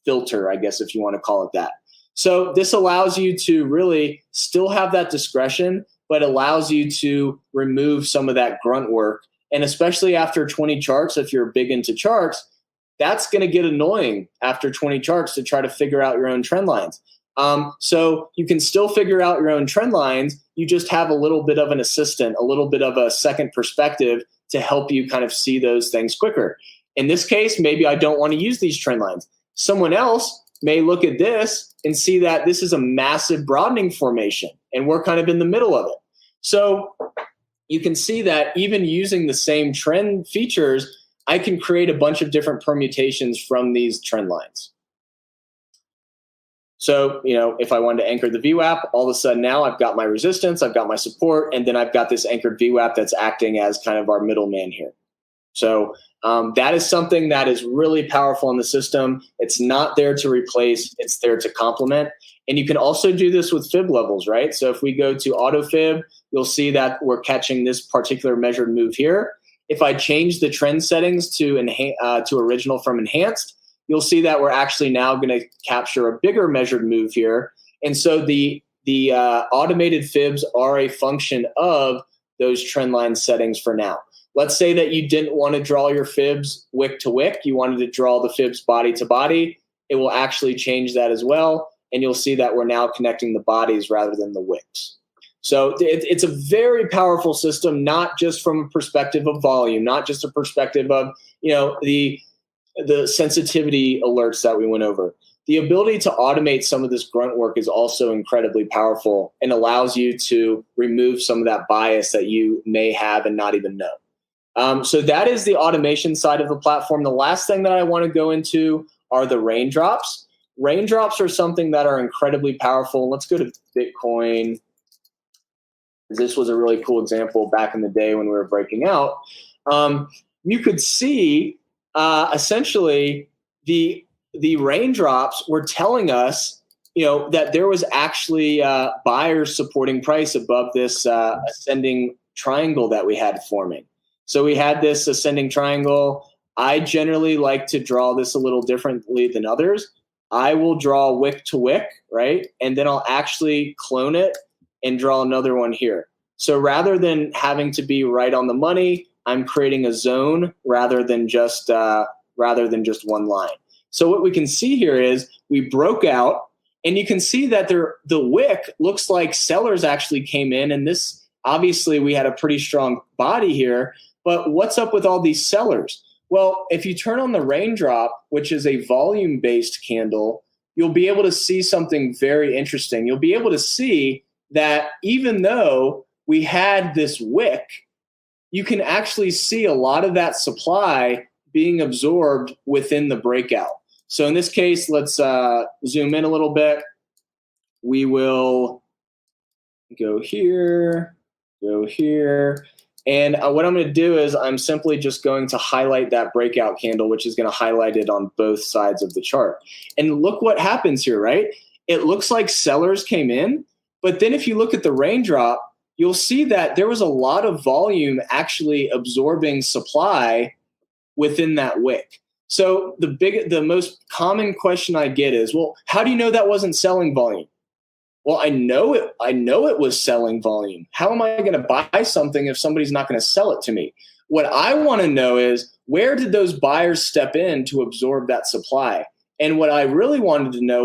filter, I guess, if you want to call it that. So this allows you to really still have that discretion, but allows you to remove some of that grunt work. And especially after 20 charts, if you're big into charts, that's going to get annoying after 20 charts to try to figure out your own trend lines. So you can still figure out your own trend lines. You just have a little bit of an assistant, a little bit of a second perspective to help you kind of see those things quicker. In this case, maybe I don't want to use these trend lines. Someone else may look at this and see that this is a massive broadening formation and we're kind of in the middle of it. So you can see that even using the same trend features, I can create a bunch of different permutations from these trend lines. So, if I wanted to anchor the VWAP, all of a sudden now I've got my resistance, I've got my support, and then I've got this anchored VWAP that's acting as kind of our middleman here. So that is something that is really powerful in the system. It's not there to replace, it's there to complement. And you can also do this with fib levels, right? So if we go to auto fib, you'll see that we're catching this particular measured move here. If I change the trend settings to original from enhanced, you'll see that we're actually now going to capture a bigger measured move here. And so the automated fibs are a function of those trend line settings for now. Let's say that you didn't want to draw your fibs wick to wick. You wanted to draw the fibs body to body. It will actually change that as well. And you'll see that we're now connecting the bodies rather than the wicks. So it's a very powerful system, not just from a perspective of volume, not just a perspective of, the sensitivity alerts that we went over. The ability to automate some of this grunt work is also incredibly powerful and allows you to remove some of that bias that you may have and not even know. So that is the automation side of the platform. The last thing that I want to go into are the raindrops. Raindrops are something that are incredibly powerful. Let's go to Bitcoin. This was a really cool example back in the day when we were breaking out. You could see essentially the raindrops were telling us, that there was actually buyers supporting price above this ascending triangle that we had forming. So we had this ascending triangle. I generally like to draw this a little differently than others. I will draw wick to wick, right? And then I'll actually clone it and draw another one here. So rather than having to be right on the money, I'm creating a zone rather than just one line. So what we can see here is we broke out, and you can see that the wick looks like sellers actually came in, and this obviously we had a pretty strong body here. But what's up with all these sellers? Well, if you turn on the raindrop, which is a volume-based candle, you'll be able to see something very interesting. You'll be able to see that even though we had this wick, you can actually see a lot of that supply being absorbed within the breakout. So in this case, let's zoom in a little bit. We will go here. And what I'm going to do is I'm simply just going to highlight that breakout candle, which is going to highlight it on both sides of the chart. And look what happens here, right? It looks like sellers came in, but then if you look at the raindrop, you'll see that there was a lot of volume actually absorbing supply within that wick. So the most common question I get is, well, how do you know that wasn't selling volume? Well, I know it was selling volume. How am I going to buy something if somebody's not going to sell it to me? What I want to know is, where did those buyers step in to absorb that supply? And what I really wanted to know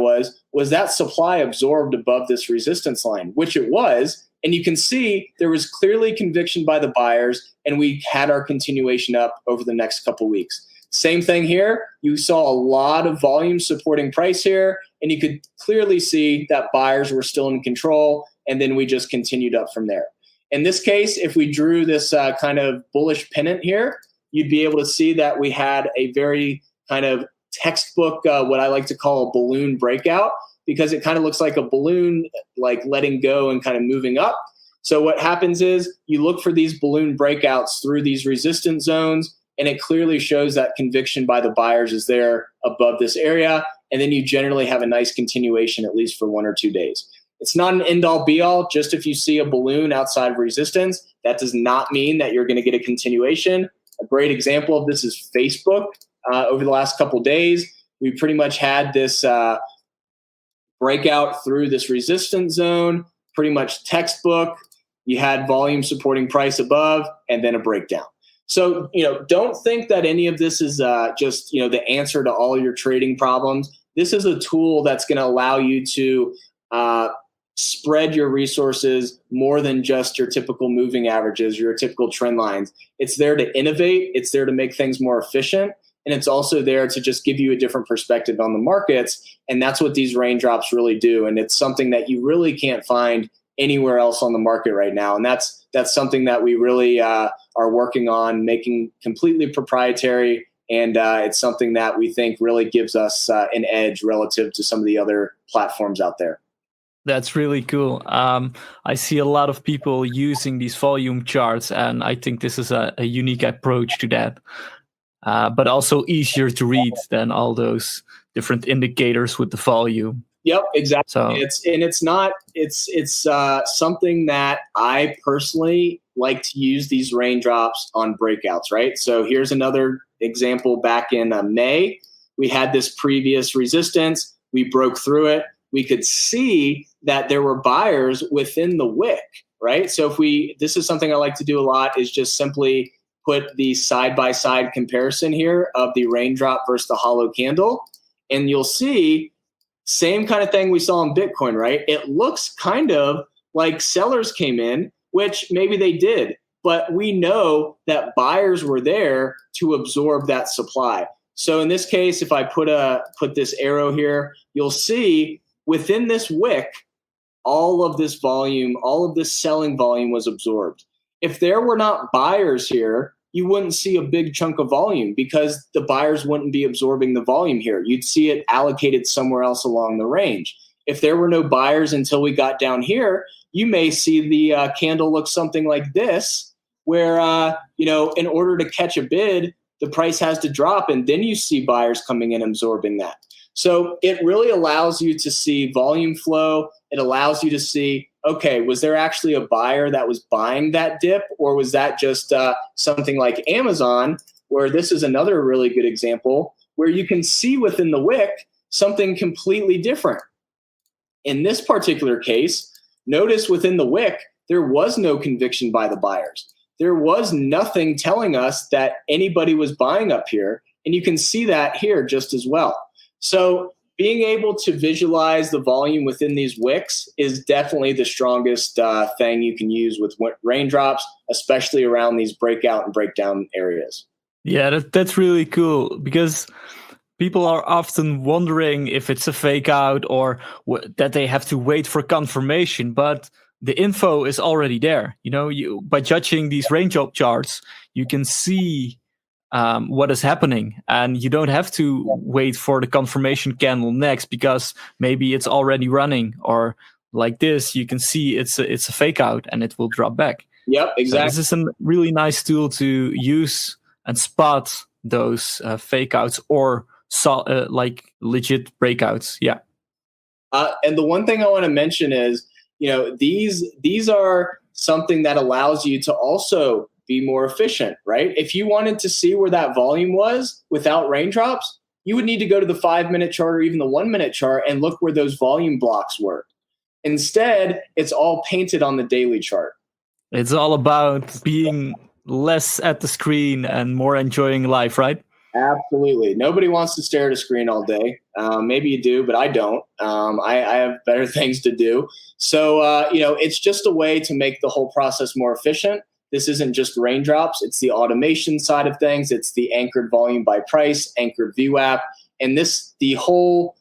was that supply absorbed above this resistance line, which it was. And you can see there was clearly conviction by the buyers, and we had our continuation up over the next couple weeks. Same thing here. You saw a lot of volume supporting price here, and you could clearly see that buyers were still in control, and then we just continued up from there. In this case, if we drew this kind of bullish pennant here, you'd be able to see that we had a very kind of textbook, what I like to call a balloon breakout, because it kind of looks like a balloon, like letting go and kind of moving up. So what happens is you look for these balloon breakouts through these resistance zones, and it clearly shows that conviction by the buyers is there above this area. And then you generally have a nice continuation, at least for 1 or 2 days. It's not an end-all be-all. Just if you see a balloon outside of resistance, that does not mean that you're going to get a continuation. A great example of this is Facebook. Over the last couple of days, we pretty much had this breakout through this resistance zone, pretty much textbook. You had volume supporting price above, and then a breakdown. So, don't think that any of this is just, the answer to all your trading problems. This is a tool that's going to allow you to spread your resources more than just your typical moving averages, your typical trend lines. It's there to innovate. It's there to make things more efficient. And it's also there to just give you a different perspective on the markets. And that's what these raindrops really do. And it's something that you really can't find anywhere else on the market right now. And that's something that we really are working on making completely proprietary. And it's something that we think really gives us an edge relative to some of the other platforms out there. That's really cool. I see a lot of people using these volume charts, and I think this is a unique approach to that. But also easier to read than all those different indicators with the volume. Yep, exactly. So It's something that I personally like to use these raindrops on breakouts, right? So here's another example. Back in May, we had this previous resistance. We broke through it. We could see that there were buyers within the wick, right? So this is something I like to do a lot, is just simply put the side-by-side comparison here of the raindrop versus the hollow candle. And you'll see same kind of thing we saw in Bitcoin, right? It looks kind of like sellers came in, which maybe they did, but we know that buyers were there to absorb that supply. So in this case, if I put this arrow here, you'll see within this wick, all of this volume, all of this selling volume was absorbed. If there were not buyers here, you wouldn't see a big chunk of volume because the buyers wouldn't be absorbing the volume here. You'd see it allocated somewhere else along the range. If there were no buyers until we got down here, you may see the candle look something like this, where in order to catch a bid, the price has to drop, and then you see buyers coming in absorbing that. So it really allows you to see volume flow. It allows you to see, okay, was there actually a buyer that was buying that dip, or was that just something like Amazon, where this is another really good example, where you can see within the wick something completely different. In this particular case, notice within the wick, there was no conviction by the buyers. There was nothing telling us that anybody was buying up here, and you can see that here just as well. So being able to visualize the volume within these wicks is definitely the strongest thing you can use with raindrops, especially around these breakout and breakdown areas. Yeah, that's really cool, because people are often wondering if it's a fake out or that they have to wait for confirmation, but the info is already there. By judging these raindrop charts, you can see what is happening, and you don't have to wait for the confirmation candle next because maybe it's already running, or like this, you can see it's a fake out and it will drop back. Yep, exactly. So this is a really nice tool to use and spot those fake outs or like legit breakouts. Yeah. And the one thing I want to mention is, these are something that allows you to also be more efficient, right? If you wanted to see where that volume was without raindrops, you would need to go to the 5-minute chart or even the 1-minute chart and look where those volume blocks were. Instead, it's all painted on the daily chart. It's all about being less at the screen and more enjoying life, right? Absolutely. Nobody wants to stare at a screen all day. Maybe you do, but I don't. I have better things to do. So, it's just a way to make the whole process more efficient. This isn't just raindrops. It's the automation side of things. It's the anchored volume by price, anchored VWAP. And the whole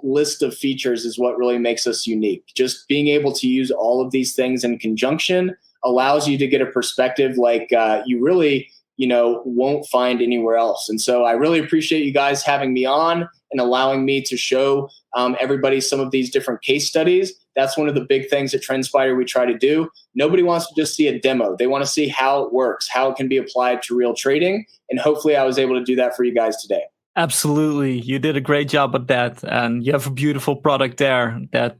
list of features is what really makes us unique. Just being able to use all of these things in conjunction allows you to get a perspective like you really won't find anywhere else. And so I really appreciate you guys having me on and allowing me to show everybody some of these different case studies. That's one of the big things at TrendSPIDER we try to do. Nobody wants to just see a demo. They want to see how it works, how it can be applied to real trading. And hopefully I was able to do that for you guys today. Absolutely. You did a great job at that. And you have a beautiful product there that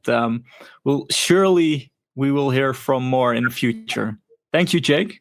we will hear from more in the future. Thank you, Jake.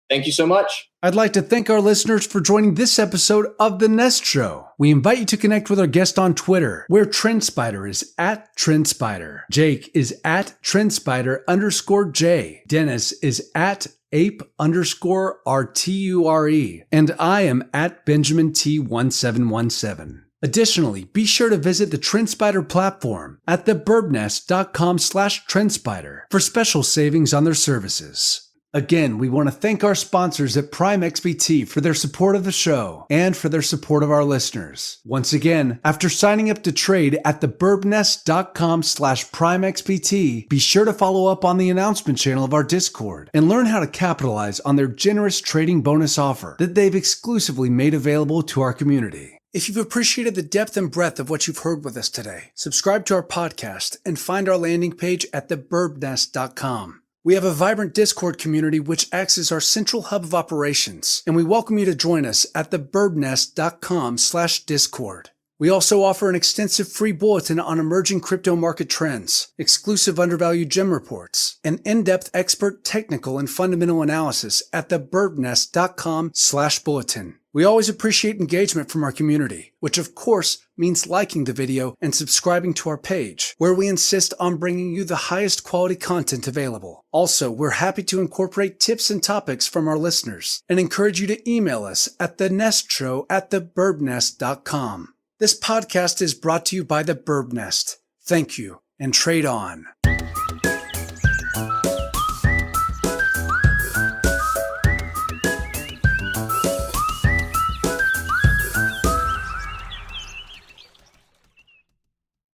Thank you so much. I'd like to thank our listeners for joining this episode of The Nest Show. We invite you to connect with our guest on Twitter, where TrendSPIDER is at TrendSPIDER. Jake is at TrendSPIDER_J. Dennis is at ape_RTURE. And I am at Benjamin T1717. Additionally, be sure to visit the TrendSPIDER platform at thebirbnest.com/TrendSPIDER for special savings on their services. Again, we want to thank our sponsors at Prime XBT for their support of the show and for their support of our listeners. Once again, after signing up to trade at thebirbnest.com/PrimeXBT, be sure to follow up on the announcement channel of our Discord and learn how to capitalize on their generous trading bonus offer that they've exclusively made available to our community. If you've appreciated the depth and breadth of what you've heard with us today, subscribe to our podcast and find our landing page at thebirbnest.com. We have a vibrant Discord community which acts as our central hub of operations, and we welcome you to join us at thebirbnest.com/discord. We also offer an extensive free bulletin on emerging crypto market trends, exclusive undervalued gem reports, and in-depth expert technical and fundamental analysis at thebirbnest.com/bulletin. We always appreciate engagement from our community, which of course means liking the video and subscribing to our page, where we insist on bringing you the highest quality content available. Also, we're happy to incorporate tips and topics from our listeners and encourage you to email us at thenestshow@thebirbnest.com. This podcast is brought to you by the Birb Nest. Thank you, and trade on.